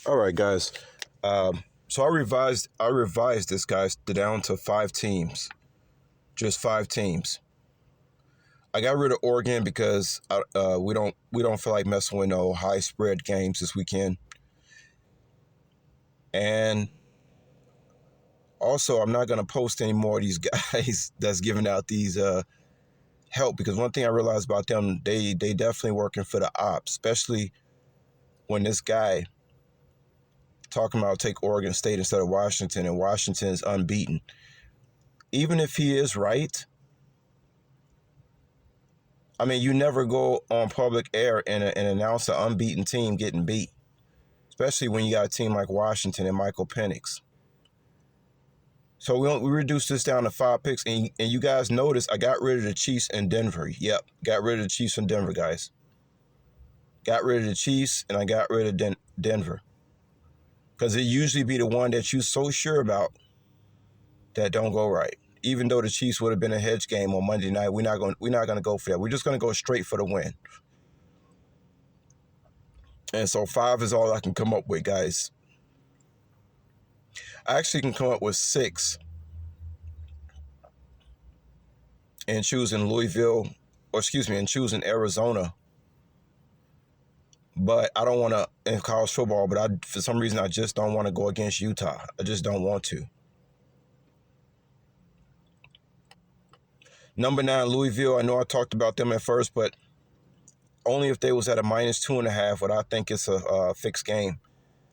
All right, guys. So I revised this, guys, down to 5 teams, just 5 teams. I got rid of Oregon because we don't feel like messing with no high spread games this weekend, and also I'm not gonna post any more of these guys that's giving out these help, because one thing I realized about them, they definitely working for the ops, especially when this guy talking about take Oregon State instead of Washington, and Washington is unbeaten. Even if he is right, I mean, you never go on public air and announce an unbeaten team getting beat, especially when you got a team like Washington and Michael Penix. So we reduced this down to 5 picks, and you guys notice I got rid of the Chiefs in Denver. Yep, got rid of the Chiefs in Denver, guys. Got rid of the Chiefs, and I got rid of Denver, because it usually be the one that you so sure about that don't go right. Even though the Chiefs would have been a hedge game on Monday night, we're not gonna go for that. We're just gonna go straight for the win. And so 5 is all I can come up with, guys. I actually can come up with 6 and choosing Louisville, or excuse me, and choosing Arizona. But I don't want to in college football. But for some reason, I just don't want to go against Utah. I just don't want to. Number 9, Louisville. I know I talked about them at first, but only if they was at a -2.5 would I think it's a fixed game.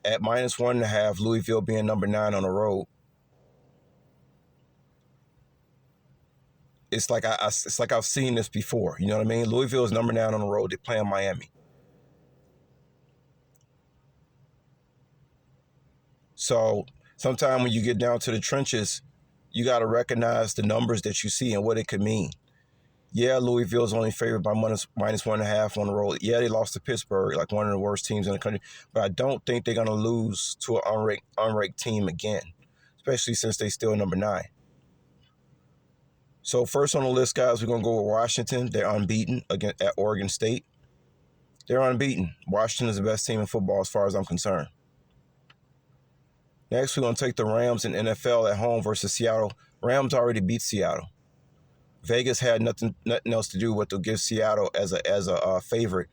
At -1.5, Louisville being number 9 on the road, it's like it's like I've seen this before. You know what I mean? Louisville is number 9 on the road. They play in Miami. So sometimes when you get down to the trenches, you got to recognize the numbers that you see and what it could mean. Yeah, Louisville is only favored by -1.5 on the road. Yeah, they lost to Pittsburgh, like one of the worst teams in the country. But I don't think they're going to lose to an unranked team again, especially since they still number 9. So first on the list, guys, we're going to go with Washington. They're unbeaten against at Oregon State. They're unbeaten. Washington is the best team in football as far as I'm concerned. Next, we're going to take the Rams in NFL at home versus Seattle. Rams already beat Seattle. Vegas had nothing else to do but to give Seattle as a favorite.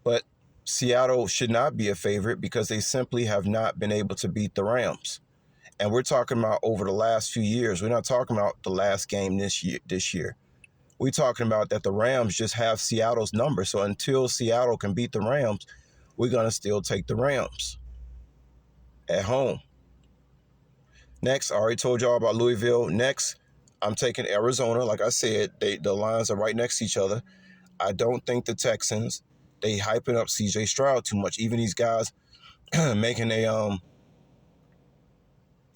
But Seattle should not be a favorite because they simply have not been able to beat the Rams. And we're talking about over the last few years. We're not talking about the last game this year. We're talking about that the Rams just have Seattle's number. So until Seattle can beat the Rams, we're going to still take the Rams at home. Next, I already told y'all about Louisville. Next, I'm taking Arizona. Like I said, the lines are right next to each other. I don't think the Texans, they hyping up C.J. Stroud too much. Even these guys making and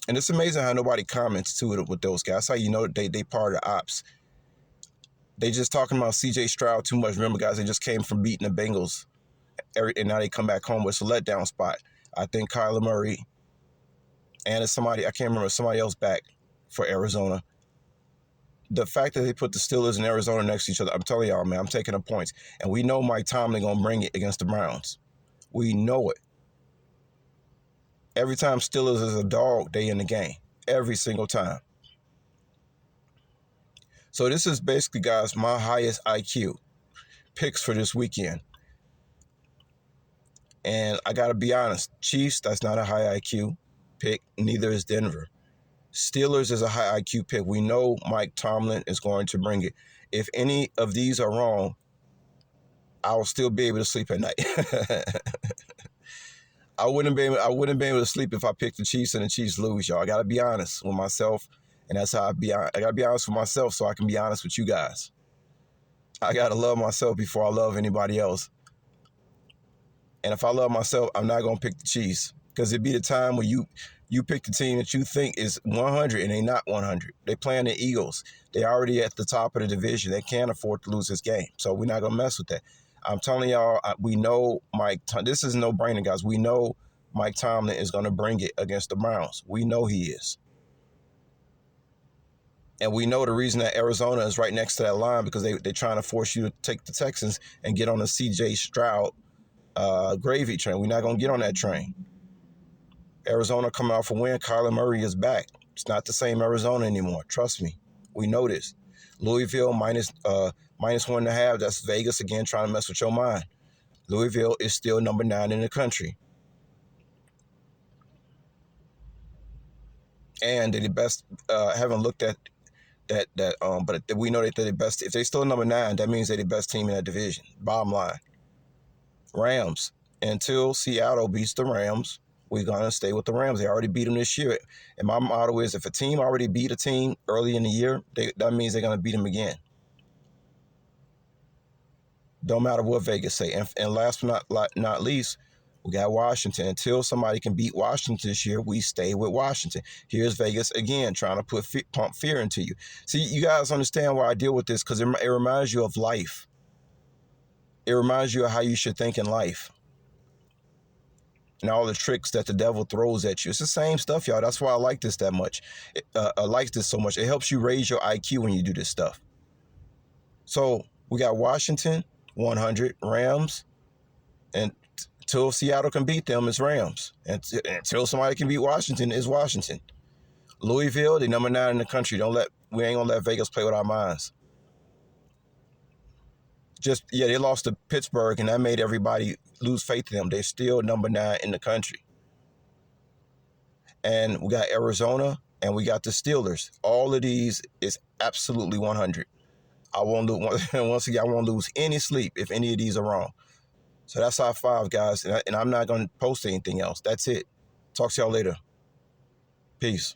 it's amazing how nobody comments to it with those guys. That's how you know they part of the ops. They just talking about C.J. Stroud too much. Remember, guys, they just came from beating the Bengals, and now they come back home with a letdown spot. I think Kyler Murray and it's somebody, I can't remember, somebody else back for Arizona. The fact that they put the Steelers and Arizona next to each other, I'm telling y'all, man, I'm taking the points. And we know Mike Tomlin going to bring it against the Browns. We know it. Every time Steelers is a dog, they in the game. Every single time. So this is basically, guys, my highest IQ picks for this weekend. And I got to be honest, Chiefs, that's not a high IQ pick. Neither is Denver. Steelers is a high IQ pick. We know Mike Tomlin is going to bring it. If any of these are wrong, I'll still be able to sleep at night. I wouldn't be able to sleep if I picked the Chiefs and the Chiefs lose, y'all. I gotta be honest with myself, and that's how I gotta be honest with myself so I can be honest with you guys. I gotta love myself before I love anybody else. And if I love myself, I'm not gonna pick the Chiefs, because it'd be the time where you pick the team that you think is 100 and they not 100. They playing the Eagles. They already at the top of the division. They can't afford to lose this game. So we're not going to mess with that. I'm telling y'all, we know this is no brainer, guys. We know Mike Tomlin is going to bring it against the Browns. We know he is. And we know the reason that Arizona is right next to that line, because they're trying to force you to take the Texans and get on a C.J. Stroud gravy train. We're not going to get on that train. Arizona coming off a win. Kyler Murray is back. It's not the same Arizona anymore. Trust me. We know this. Louisville -1.5. That's Vegas again trying to mess with your mind. Louisville is still number 9 in the country. And they're the best. Haven't looked at that. But we know that they're the best. If they're still number 9, that means they're the best team in that division. Bottom line. Rams. Until Seattle beats the Rams, we're gonna stay with the Rams. They already beat them this year. And my motto is, if a team already beat a team early in the year, that means they're gonna beat them again. Don't matter what Vegas say. And last but not least, we got Washington. Until somebody can beat Washington this year, we stay with Washington. Here's Vegas again trying to pump fear into you. See, you guys understand why I deal with this, because it reminds you of life. It reminds you of how you should think in life. And all the tricks that the devil throws at you. It's the same stuff, y'all. That's why I like this that much. I like this so much. It helps you raise your IQ when you do this stuff. So we got Washington, 100, Rams, and until Seattle can beat them, it's Rams. And until somebody can beat Washington, it's Washington. Louisville, they're number 9 in the country. We ain't gonna let Vegas play with our minds. They lost to Pittsburgh, and that made everybody lose faith in them. They're still number 9 in the country. And we got Arizona, and we got the Steelers. All of these is absolutely 100. I won't lose. Once again, I won't lose any sleep if any of these are wrong. So that's our 5, guys. And I'm not going to post anything else. That's it. Talk to y'all later. Peace.